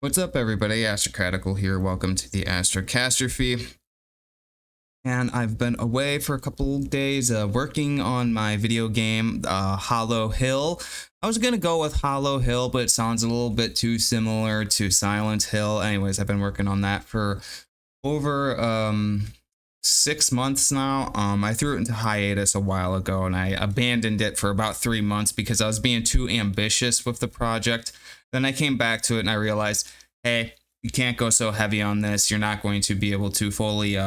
What's up, everybody? Astrocastrophe here. Welcome to the Astrocastrophe. And I've been away for a couple days working on my video game, Hollow Hill. I was going to go with Hollow Hill, but it sounds a little bit too similar to Silent Hill. Anyways, I've been working on that for over 6 months now. I threw it into hiatus a while ago, and I abandoned it for about 3 months because I was being too ambitious with the project. Then I came back to it and I realized, hey, you can't go so heavy on this. You're not going to be able to fully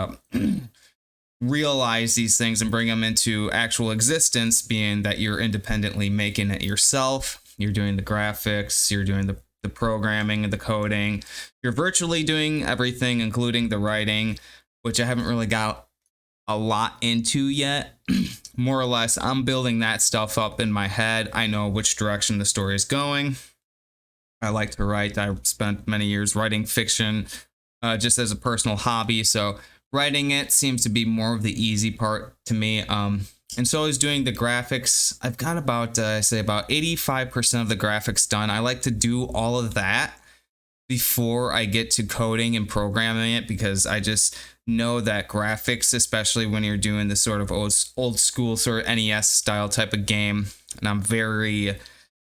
realize these things and bring them into actual existence, being that you're independently making it yourself. You're doing the graphics, you're doing the programming and the coding. You're virtually doing everything, including the writing, which I haven't really got a lot into yet. More or less, I'm building that stuff up in my head. I know which direction the story is going. I like to write. I spent many years writing fiction just as a personal hobby. So writing it seems to be more of the easy part to me. And so I was doing the graphics. I've got about, say about 85% of the graphics done. I like to do all of that before I get to coding and programming it, because I just know that graphics, especially when you're doing this sort of old school sort of NES style type of game, and I'm very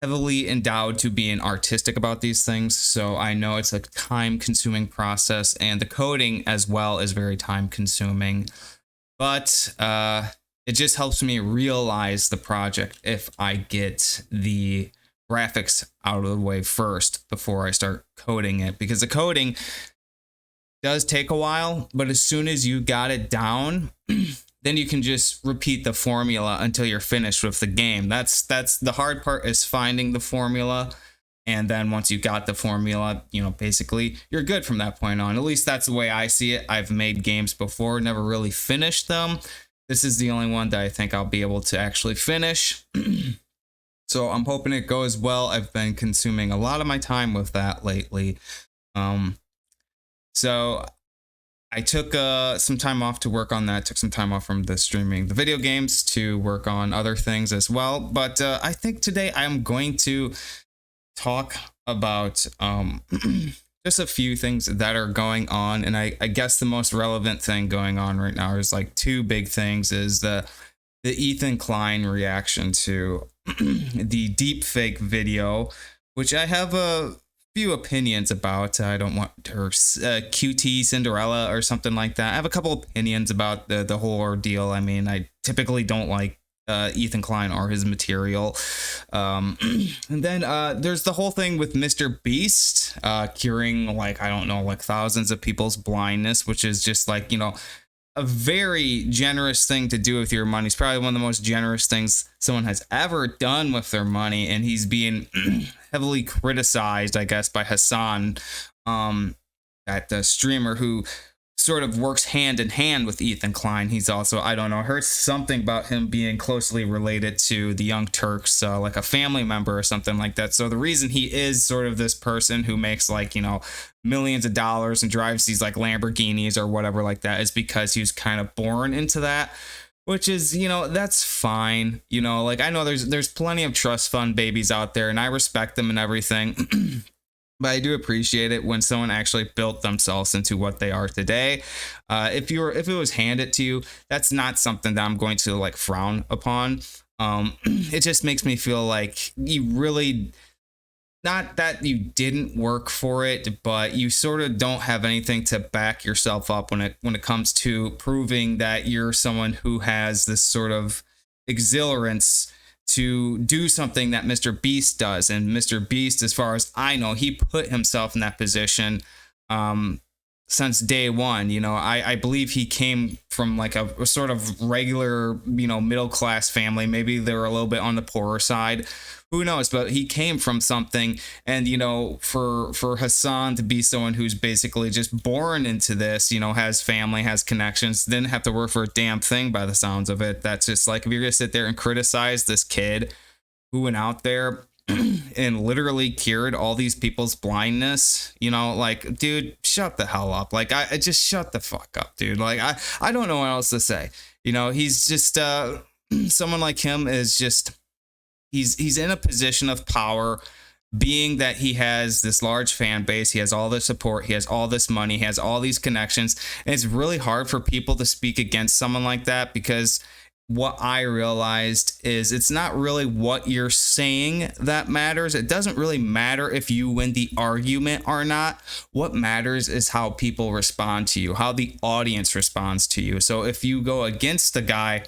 heavily endowed to being artistic about these things, so I know it's a time-consuming process, and the coding as well is very time-consuming. But it just helps me realize the project if I get the graphics out of the way first before I start coding it, because the coding does take a while, but as soon as you got it down, then you can just repeat the formula until you're finished with the game. That's the hard part, is finding the formula. And then once you got the formula, basically you're good from that point on. At least that's the way I see it. I've made games before, never really finished them. This is the only one that I think I'll be able to actually finish. So I'm hoping it goes well. I've been consuming a lot of my time with that lately. So I took some time off to work on that, took some time off from the streaming the video games to work on other things as well. But I think today I'm going to talk about just a few things that are going on. And I guess the most relevant thing going on right now is like two big things, is the Ethan Klein reaction to the deepfake video, which I have a few opinions about. I don't want her QT Cinderella or something like that. I have a couple opinions about the whole ordeal. I mean, I typically don't like Ethan Klein or his material. And then there's the whole thing with Mr. Beast curing, like, I don't know, like thousands of people's blindness, which is just like, a very generous thing to do with your money. It's probably one of the most generous things someone has ever done with their money, and he's being heavily criticized, I guess, by Hassan, that the streamer who sort of works hand in hand with Ethan Klein. He's also, I don't know, I heard something about him being closely related to the Young Turks, like a family member or something like that. So the reason he is sort of this person who makes, like, millions of dollars and drives these like Lamborghinis or whatever like that is because he was kind of born into that, which is, that's fine. Like, I know there's plenty of trust fund babies out there, and I respect them and everything. But I do appreciate it when someone actually built themselves into what they are today. If it was handed to you, that's not something that I'm going to like frown upon. It just makes me feel like you really, not that you didn't work for it, but you sort of don't have anything to back yourself up when it comes to proving that you're someone who has this sort of exhilarance to do something that Mr. Beast does. And Mr. Beast, as far as I know, he put himself in that position since day one. I believe he came from like a sort of regular, middle class family. Maybe they were a little bit on the poorer side. Who knows? But he came from something. And, for Hassan to be someone who's basically just born into this, has family, has connections, didn't have to work for a damn thing by the sounds of it. That's just like, if you're going to sit there and criticize this kid who went out there and literally cured all these people's blindness, like, dude, shut the hell up. Like, I just shut the fuck up, dude. Like, I don't know what else to say. He's just someone like him is just, he's in a position of power being that he has this large fan base, he has all this support, he has all this money, he has all these connections, and it's really hard for people to speak against someone like that, because what I realized is it's not really what you're saying that matters. It doesn't really matter if you win the argument or not. What matters is how people respond to you, how the audience responds to you. So if you go against the guy,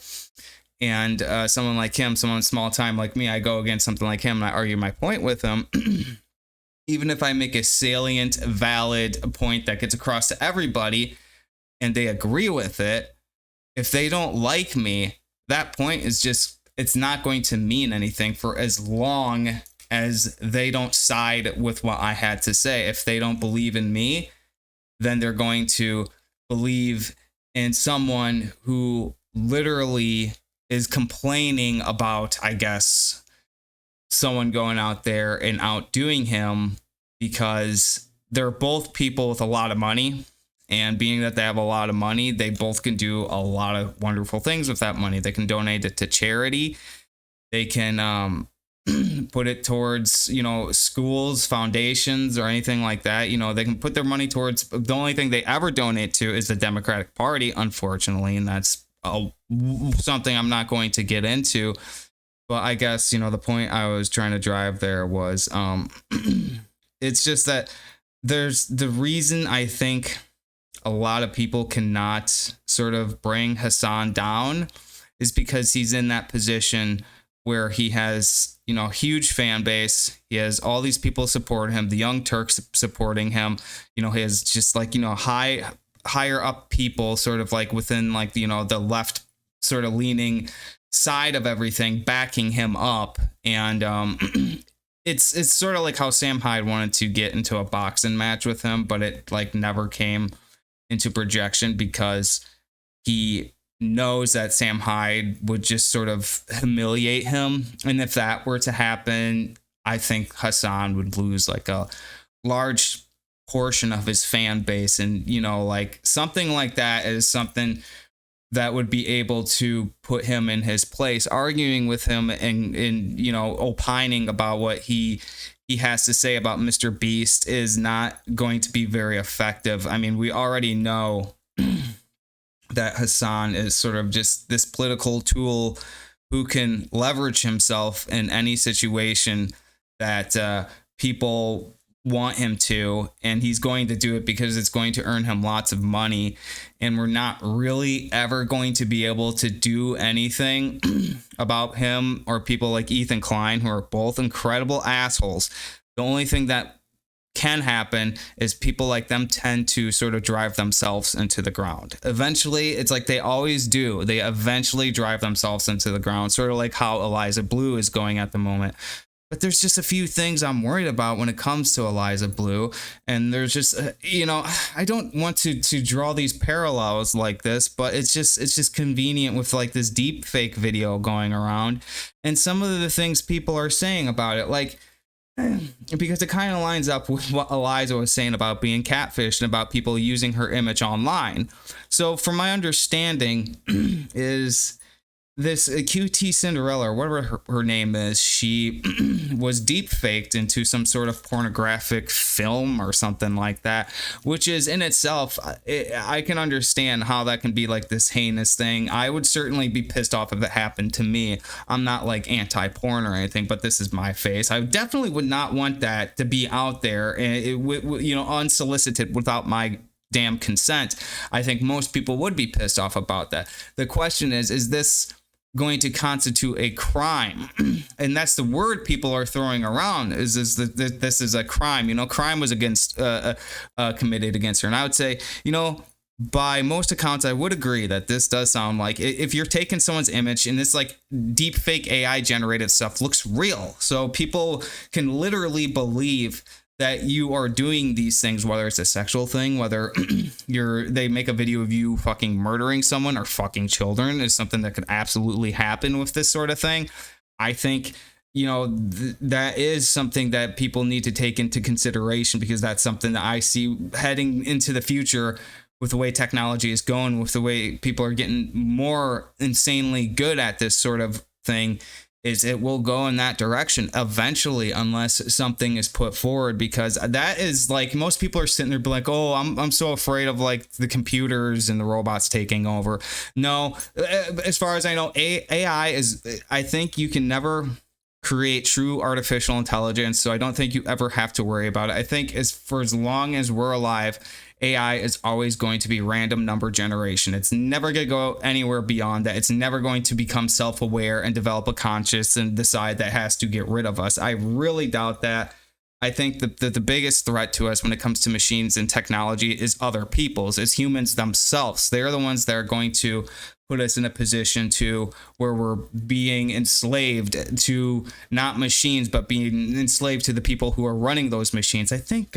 and someone like him, someone small time like me, I go against something like him and I argue my point with him, even if I make a salient, valid point that gets across to everybody and they agree with it, if they don't like me, that point is just, it's not going to mean anything for as long as they don't side with what I had to say. If they don't believe in me, then they're going to believe in someone who literally is complaining about, I guess, someone going out there and outdoing him, because they're both people with a lot of money. And being that they have a lot of money, they both can do a lot of wonderful things with that money. They can donate it to charity. They can put it towards, schools, foundations, or anything like that. They can put their money towards, the only thing they ever donate to is the Democratic Party, unfortunately. And that's something I'm not going to get into. But I guess, the point I was trying to drive there was, it's just that there's the reason I think a lot of people cannot sort of bring Hassan down is because he's in that position where he has, huge fan base. He has all these people supporting him, the Young Turks supporting him. He has just like, higher up people sort of like within like, the left sort of leaning side of everything backing him up. And it's sort of like how Sam Hyde wanted to get into a boxing match with him, but it like never came into projection because he knows that Sam Hyde would just sort of humiliate him. And if that were to happen, I think Hassan would lose like a large portion of his fan base. And, like something like that is something that would be able to put him in his place. Arguing with him and opining about what he has to say about Mr. Beast is not going to be very effective. I mean, we already know that Hassan is sort of just this political tool who can leverage himself in any situation that people want him to, and he's going to do it because it's going to earn him lots of money, and we're not really ever going to be able to do anything about him or people like Ethan Klein, who are both incredible assholes. The only thing that can happen is people like them tend to sort of drive themselves into the ground. Eventually, it's like they always do. They eventually drive themselves into the ground, sort of like how Eliza Bleu is going at the moment. But there's just a few things I'm worried about when it comes to Eliza Bleu. And there's just, I don't want to draw these parallels like this, but it's just convenient with like this deep fake video going around. And some of the things people are saying about it, like, because it kind of lines up with what Eliza was saying about being catfished and about people using her image online. So from my understanding is this QT Cinderella, or whatever her name is, she was deep faked into some sort of pornographic film or something like that, which is in itself, I can understand how that can be like this heinous thing. I would certainly be pissed off if it happened to me. I'm not like anti-porn or anything, but this is my face. I definitely would not want that to be out there, unsolicited without my damn consent. I think most people would be pissed off about that. The question is this going to constitute a crime? And that's the word people are throwing around, is that this is a crime. Crime was committed against her. And I would say, by most accounts, I would agree that this does sound like, if you're taking someone's image and this like deep fake AI generated stuff looks real, so people can literally believe that you are doing these things, whether it's a sexual thing, whether they make a video of you fucking murdering someone or fucking children, is something that could absolutely happen with this sort of thing. I think, that is something that people need to take into consideration, because that's something that I see heading into the future with the way technology is going, with the way people are getting more insanely good at this sort of thing. is it will go in that direction eventually unless something is put forward, because that is like, most people are sitting there like, oh, I'm so afraid of like the computers and the robots taking over. No, as far as I know, AI is, I think you can never create true artificial intelligence, so I don't think you ever have to worry about it. I think as long as we're alive, AI is always going to be random number generation. It's never going to go anywhere beyond that. It's never going to become self-aware and develop a conscience and decide that it has to get rid of us. I really doubt that. I think the biggest threat to us when it comes to machines and technology is other people's, is humans themselves. They're the ones that are going to put us in a position to where we're being enslaved to not machines, but being enslaved to the people who are running those machines. I think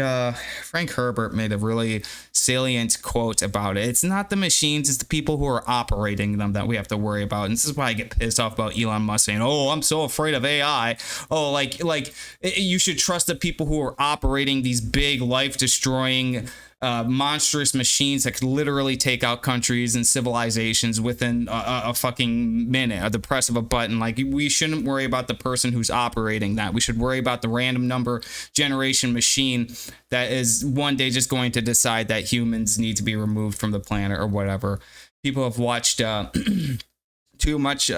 Frank Herbert made a really salient quote about it. It's not the machines, it's the people who are operating them that we have to worry about. And this is why I get pissed off about Elon Musk saying, oh, I'm so afraid of AI. Oh, like you should trust the people who are operating these big life-destroying monstrous machines that could literally take out countries and civilizations within a fucking minute at the press of a button. Like, we shouldn't worry about the person who's operating that. We should worry about the random number generation machine that is one day just going to decide that humans need to be removed from the planet or whatever. People have watched too much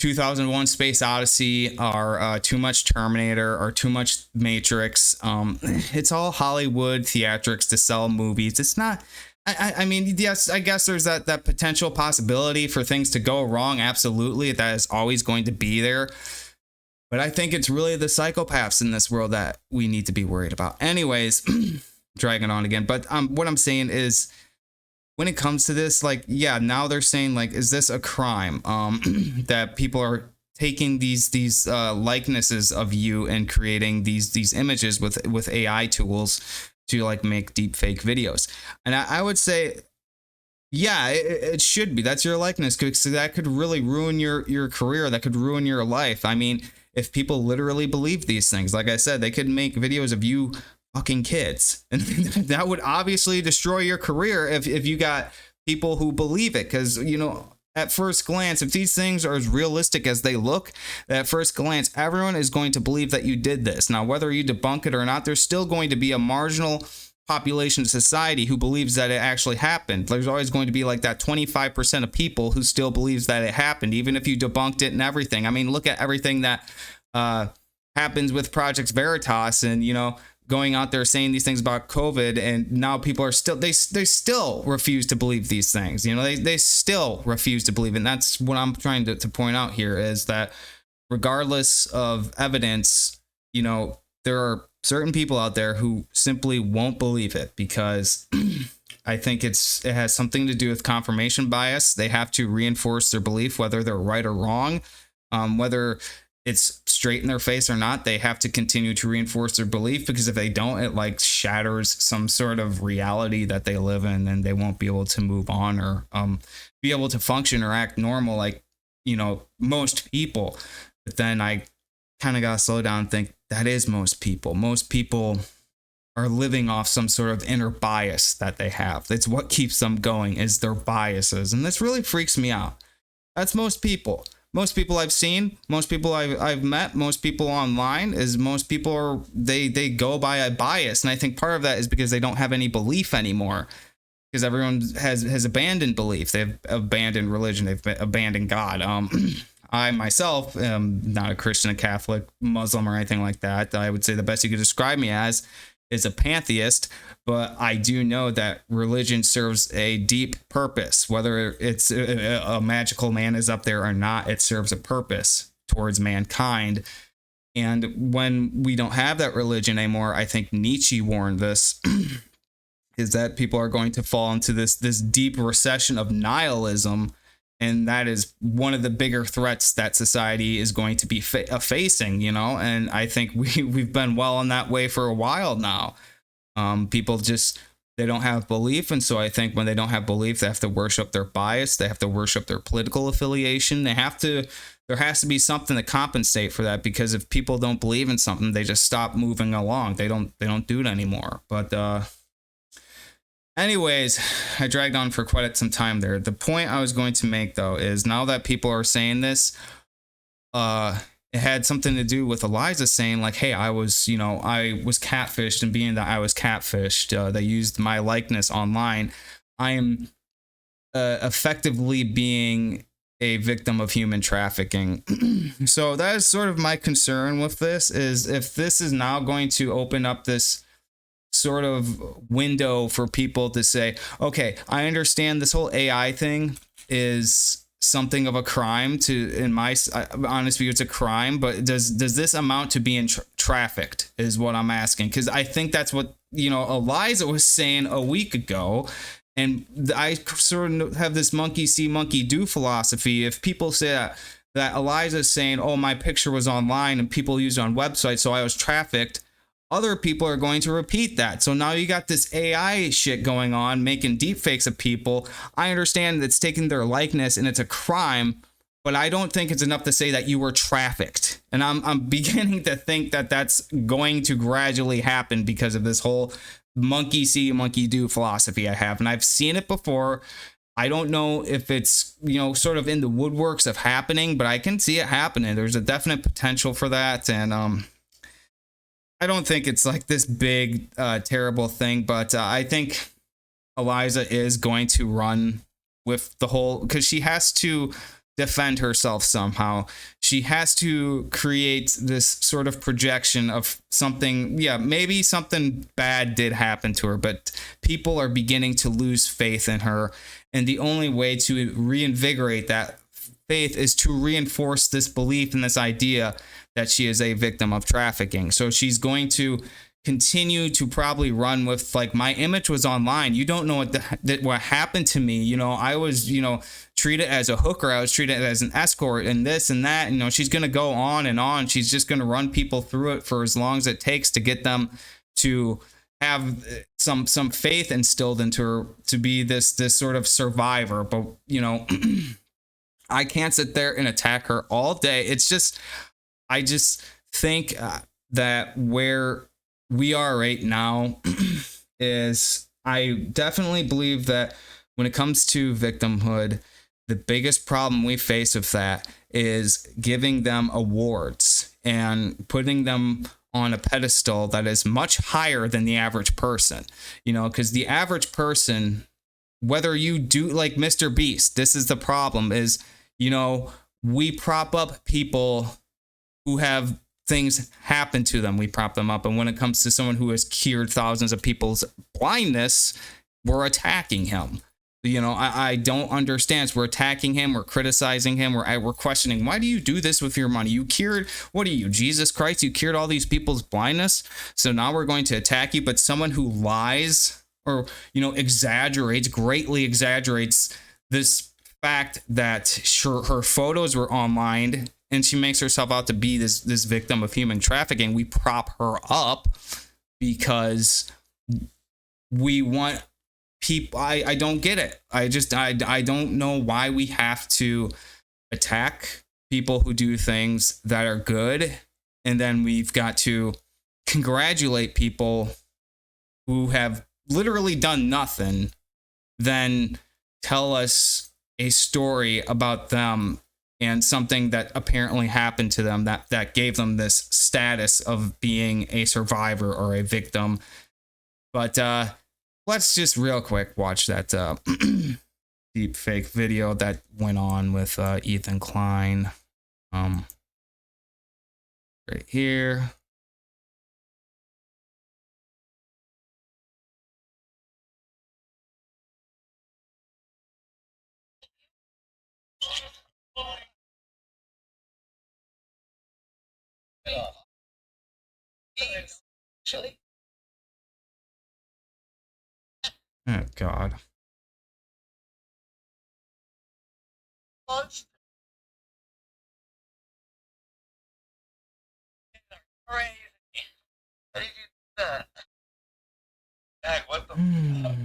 2001 Space Odyssey, or too much Terminator, or too much Matrix. It's all Hollywood theatrics to sell movies. It's not, I mean, yes, I guess there's that potential possibility for things to go wrong. Absolutely. That is always going to be there. But I think it's really the psychopaths in this world that we need to be worried about. Anyways, dragging on again. But what I'm saying is, when it comes to this, like, yeah, now they're saying, like, is this a crime? That people are taking these likenesses of you and creating these images with AI tools to like make deep fake videos. And I would say, yeah, it should be. That's your likeness, because that could really ruin your career. That could ruin your life. I mean, if people literally believe these things, like I said, they could make videos of you fucking kids, and that would obviously destroy your career if you got people who believe it. Because, you know, at first glance, if these things are as realistic as they look, at first glance, everyone is going to believe that you did this. Now, whether you debunk it or not, there's still going to be a marginal population of society who believes that it actually happened. There's always going to be like that 25% of people who still believes that it happened, even if you debunked it and everything. I mean, look at everything that happens with Project Veritas, and, you know, going out there saying these things about COVID, and now people are still, they still refuse to believe these things. You know, they still refuse to believe it. And that's what I'm trying to point out here, is that regardless of evidence, you know, there are certain people out there who simply won't believe it, because I think it has something to do with confirmation bias. They have to reinforce their belief, whether they're right or wrong, whether it's straight in their face or not. They have to continue to reinforce their belief, because if they don't, it like shatters some sort of reality that they live in, and they won't be able to move on or be able to function or act normal like, you know, most people. But then I kind of gotta slow down and think, that is most people. Most people are living off some sort of inner bias that they have. That's what keeps them going, is their biases, and this really freaks me out. That's most people. Most people I've seen, most people I've met, most people online, is most people are, they go by a bias. And I think part of that is because they don't have any belief anymore, because everyone has abandoned belief. They've abandoned religion. They've abandoned God. I myself am not a Christian, a Catholic, Muslim, or anything like that. I would say the best you could describe me as is a pantheist, but I do know that religion serves a deep purpose. Whether it's a magical man is up there or not, it serves a purpose towards mankind. And when we don't have that religion anymore, I think Nietzsche warned this, is that people are going to fall into this deep recession of nihilism. And that is one of the bigger threats that society is going to be facing, you know. And I think we've been well on that way for a while now. People just, they don't have belief. And so I think when they don't have belief, they have to worship their bias. They have to worship their political affiliation. There has to be something to compensate for that, because if people don't believe in something, they just stop moving along. They don't do it anymore. But anyways, I dragged on for quite some time there. The point I was going to make, though, is now that people are saying this, it had something to do with Eliza saying like, hey, I was, I was catfished, and being that I was catfished, they used my likeness online. I am effectively being a victim of human trafficking. So that is sort of my concern with this, is if this is now going to open up this sort of window for people to say, okay, I understand this whole AI thing is something of a crime to, in my honest view, it's a crime, but does this amount to being trafficked is what I'm asking. Because I think that's what, Eliza was saying a week ago. And I sort of have this monkey see, monkey do philosophy. If people say that Eliza's saying, oh, my picture was online and people used it on websites, so I was trafficked, other people are going to repeat that. So now you got this AI shit going on, making deepfakes of people. I understand it's taking their likeness and it's a crime, but I don't think it's enough to say that you were trafficked. And I'm beginning to think that that's going to gradually happen because of this whole monkey see, monkey do philosophy I have. And I've seen it before. I don't know if it's, sort of in the woodworks of happening, but I can see it happening. There's a definite potential for that. And I don't think it's like this big, terrible thing, but I think Eliza is going to run with the whole, because she has to defend herself somehow. She has to create this sort of projection of something. Yeah, maybe something bad did happen to her, but people are beginning to lose faith in her. And the only way to reinvigorate that faith is to reinforce this belief and this idea that she is a victim of trafficking. So she's going to continue to probably run with like, my image was online. You don't know what happened to me. I was, treated as a hooker. I was treated as an escort and this and that. She's going to go on and on. She's just going to run people through it for as long as it takes to get them to have some faith instilled into her to be this sort of survivor. But, I can't sit there and attack her all day. It's just, I just think that where we are right now is, I definitely believe that when it comes to victimhood, the biggest problem we face with that is giving them awards and putting them on a pedestal that is much higher than the average person, because the average person, whether you do like Mr. Beast, this is the problem is, we prop up people who have things happen to them. We prop them up. And when it comes to someone who has cured thousands of people's blindness, we're attacking him. I don't understand. So we're attacking him. We're criticizing him. We're questioning, why do you do this with your money? You cured, what are you, Jesus Christ? You cured all these people's blindness. So now we're going to attack you. But someone who lies or, greatly exaggerates this fact that her photos were online, and she makes herself out to be this victim of human trafficking, we prop her up because we want people. I don't get it. I don't know why we have to attack people who do things that are good, and then we've got to congratulate people who have literally done nothing, then tell us a story about them and something that apparently happened to them that gave them this status of being a survivor or a victim. But let's just real quick watch that deep fake video that went on with Ethan Klein. Right here. Oh God. What the fuck,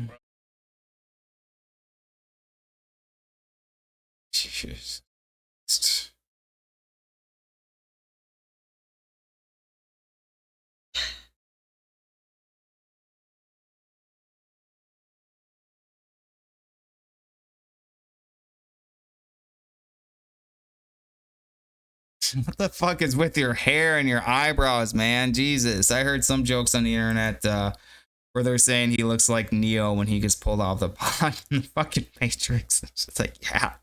Jesus. what the fuck is with your hair and your eyebrows, man? Jesus. I heard some jokes on the internet where they're saying he looks like Neo when he gets pulled out of the pod in the fucking Matrix. It's like, yeah.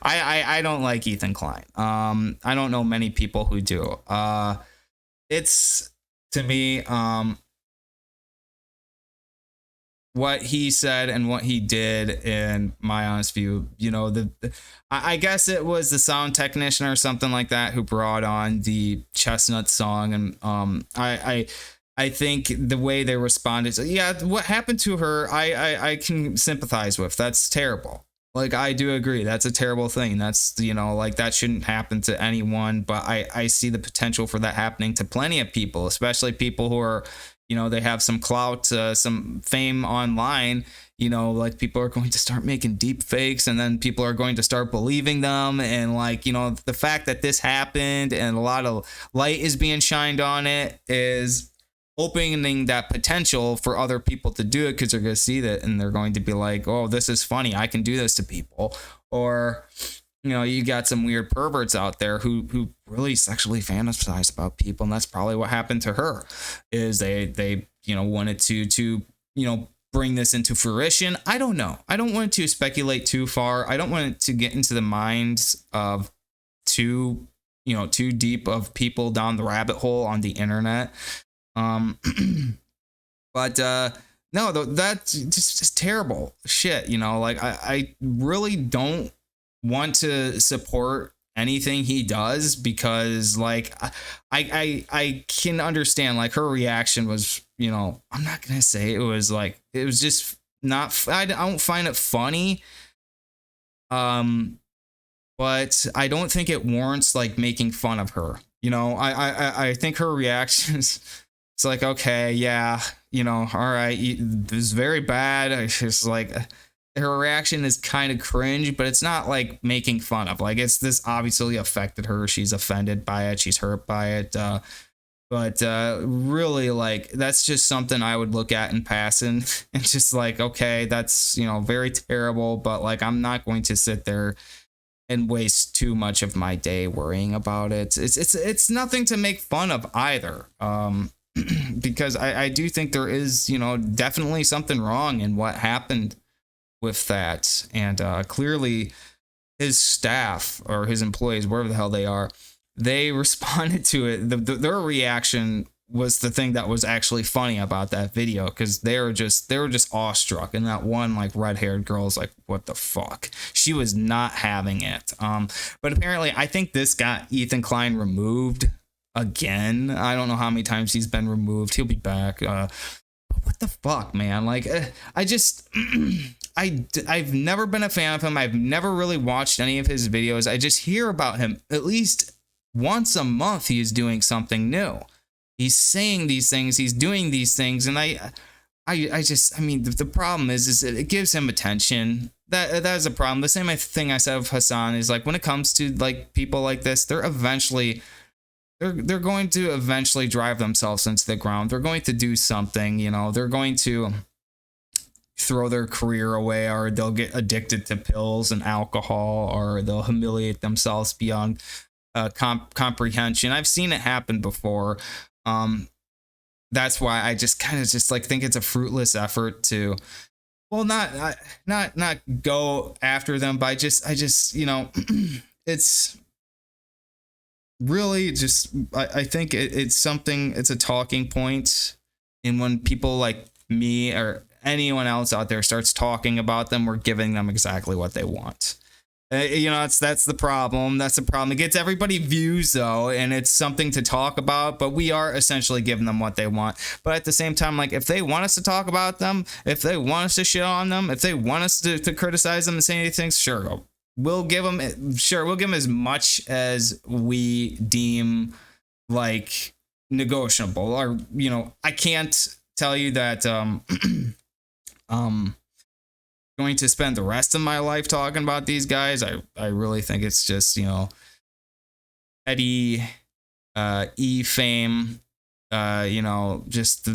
I don't like Ethan Klein. I don't know many people who do. It's, to me, what he said and what he did, in my honest view, you know, I guess it was the sound technician or something like that who brought on the Chestnut song, and I think the way they responded, yeah, what happened to her, I can sympathize with. That's terrible. Like, I do agree, that's a terrible thing. That's, you know, like, that shouldn't happen to anyone, but I see the potential for that happening to plenty of people, especially people who are, you know, they have some clout, some fame online. You know, like, people are going to start making deep fakes, and then people are going to start believing them. And, like, you know, the fact that this happened and a lot of light is being shined on it is opening that potential for other people to do it, because they're going to see that and they're going to be like, oh, this is funny, I can do this to people. Or, you know, you got some weird perverts out there who really sexually fantasize about people, and that's probably what happened to her. Is they you know, wanted to you know, bring this into fruition. I don't know. I don't want to speculate too far. I don't want it to get into the minds of too deep of people down the rabbit hole on the internet. But no, that's just terrible shit. You know, like, I really don't want to support anything he does, because, like, I can understand, like, her reaction was, you know, I'm not gonna say it was like, it was just not, I don't find it funny, but I don't think it warrants, like, making fun of her. You know, I think her reactions, it's like, okay, yeah, you know, all right, this is very bad. It's just like, her reaction is kind of cringe, but it's not like making fun of. Like, it's, this obviously affected her. She's offended by it. She's hurt by it. But really, like, that's just something I would look at in passing and just like, okay, that's, you know, very terrible, but, like, I'm not going to sit there and waste too much of my day worrying about it. It's nothing to make fun of either. Because I do think there is, you know, definitely something wrong in what happened with that. And clearly his staff or his employees, wherever the hell they are, they responded to it. Their reaction was the thing that was actually funny about that video, because they were just awestruck. And that one, like, red-haired girl's like, what the fuck? She was not having it. But apparently, I think this got Ethan Klein removed again. I don't know how many times he's been removed. He'll be back. What the fuck, man? Like, I just I've never been a fan of him. I've never really watched any of his videos. I just hear about him at least once a month. He is doing something new. He's saying these things. He's doing these things, and I mean, the problem is it gives him attention. That is a problem. The same thing I said of Hassan is, like, when it comes to, like, people like this, they're going to eventually drive themselves into the ground. They're going to do something, you know, they're going to throw their career away, or they'll get addicted to pills and alcohol, or they'll humiliate themselves beyond comprehension. I've seen it happen before. That's why I just kind of just, like, think it's a fruitless effort to, well, not go after them, but I just, you know, it's really just, I think it's something, it's a talking point. And when people like me or anyone else out there starts talking about them, we're giving them exactly what they want. You know, that's the problem. That's the problem. It gets everybody views, though, and it's something to talk about, but we are essentially giving them what they want. But at the same time, like, if they want us to talk about them, if they want us to shit on them, if they want us to criticize them and say anything, sure, we'll give them as much as we deem, like, negotiable. Or, you know, I can't tell you that going to spend the rest of my life talking about these guys. I really think it's just, you know, petty fame, you know, just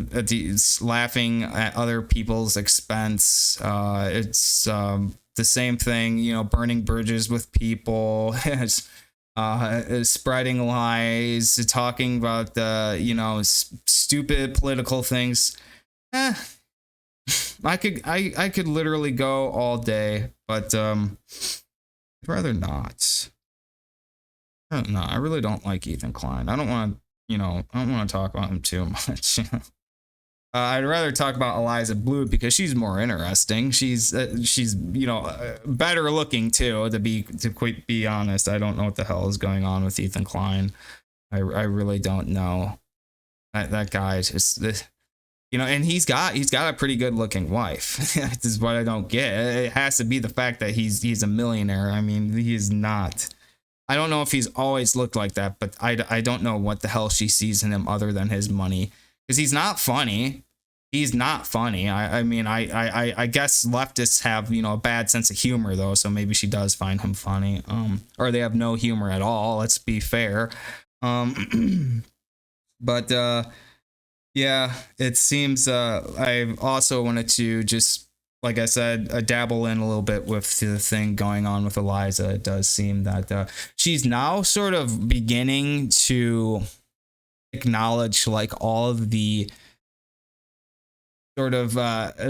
laughing at other people's expense. It's the same thing, you know, burning bridges with people. It's spreading lies, talking about stupid political things. I could literally go all day, but I'd rather not. I don't know. I really don't like Ethan Klein. I don't want to talk about him too much. I'd rather talk about Eliza Bleu because she's more interesting. She's better looking too. To quite be honest, I don't know what the hell is going on with Ethan Klein. I really don't know. That guy is just and he's got a pretty good looking wife. This is what I don't get. It has to be the fact that he's a millionaire. I mean, he is not. I don't know if he's always looked like that, but I don't know what the hell she sees in him other than his money, because he's not funny. He's not funny. I mean, I guess leftists have, a bad sense of humor though, so maybe she does find him funny. Or they have no humor at all. Let's be fair. But yeah, it seems I also wanted to just, like I said, dabble in a little bit with the thing going on with Eliza. It does seem that she's now sort of beginning to acknowledge like all of the sort of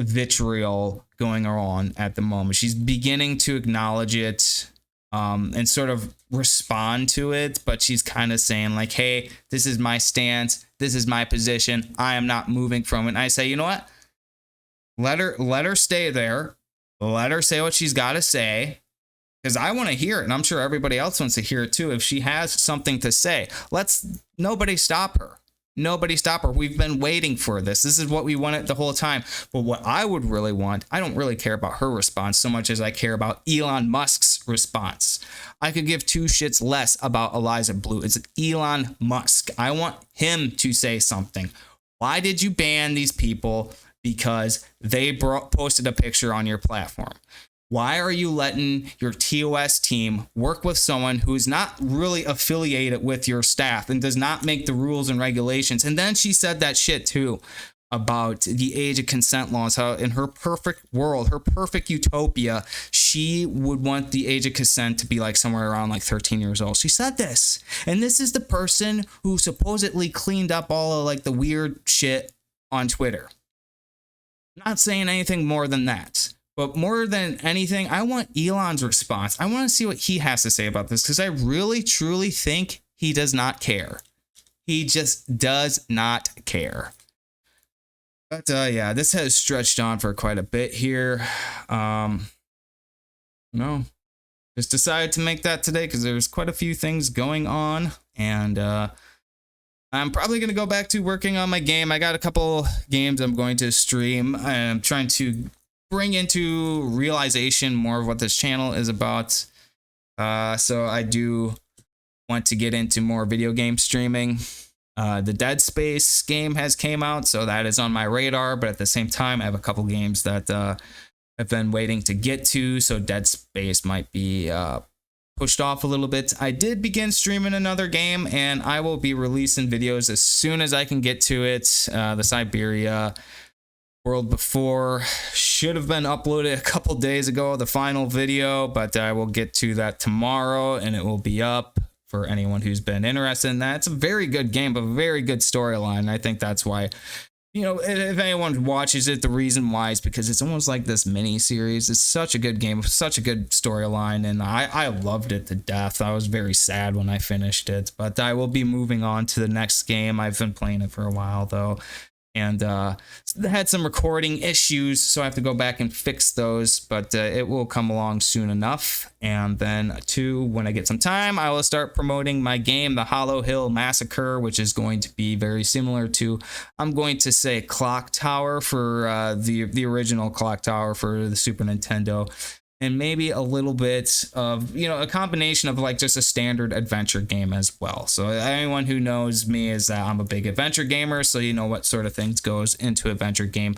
vitriol going on at the moment. She's beginning to acknowledge it and sort of respond to it, but she's kind of saying like, hey, this is my stance. This is my position. I am not moving from it. And I say, you know what? Let her stay there. Let her say what she's got to say, because I want to hear it, and I'm sure everybody else wants to hear it too. If she has something to say, nobody stop her. Nobody stop her. We've been waiting for this. This is what we wanted the whole time. But what I would really want, I don't really care about her response so much as I care about Elon Musk's response. I could give two shits less about Eliza Bleu. It's Elon Musk. I want him to say something. Why did you ban these people? Because they posted a picture on your platform. Why are you letting your TOS team work with someone who's not really affiliated with your staff and does not make the rules and regulations? And then she said that shit too about the age of consent laws, how in her perfect world, her perfect utopia, she would want the age of consent to be like somewhere around like 13 years old. She said this. And this is the person who supposedly cleaned up all of like the weird shit on Twitter. Not saying anything more than that, but more than anything, I want Elon's response. I want to see what he has to say about this, because I really, truly think he does not care. He just does not care. But yeah, this has stretched on for quite a bit here. No, just decided to make that today because there's quite a few things going on, and I'm probably going to go back to working on my game. I got a couple games I'm going to stream. I'm trying to bring into realization more of what this channel is about. So I do want to get into more video game streaming. The Dead Space game has came out, so that is on my radar. But at the same time, I have a couple games that I've been waiting to get to. So Dead Space might be pushed off a little bit. I did begin streaming another game, and I will be releasing videos as soon as I can get to it. The Siberia World Before should have been uploaded a couple days ago, the final video, but I will get to that tomorrow, and it will be up for anyone who's been interested in that. It's a very good game, but a very good storyline. I think that's why, if anyone watches it, the reason why is because it's almost like this mini series. It's such a good game, such a good storyline, and I loved it to death. I was very sad when I finished it, but I will be moving on to the next game. I've been playing it for a while though, and had some recording issues, so I have to go back and fix those, but it will come along soon enough. And then two, when I get some time, I will start promoting my game, the Hollow Hill Massacre, which is going to be very similar to, I'm going to say, Clock Tower for the original Clock Tower for the Super Nintendo. And maybe a little bit of, a combination of like just a standard adventure game as well. So anyone who knows me is that I'm a big adventure gamer, so you know what sort of things goes into adventure game.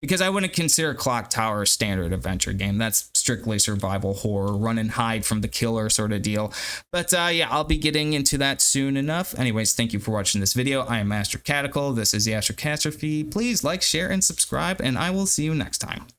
Because I wouldn't consider Clock Tower a standard adventure game. That's strictly survival horror, run and hide from the killer sort of deal. But yeah, I'll be getting into that soon enough. Anyways, thank you for watching this video. I am Astrocastrophe. This is the Astrocastrophe. Please like, share, and subscribe, and I will see you next time.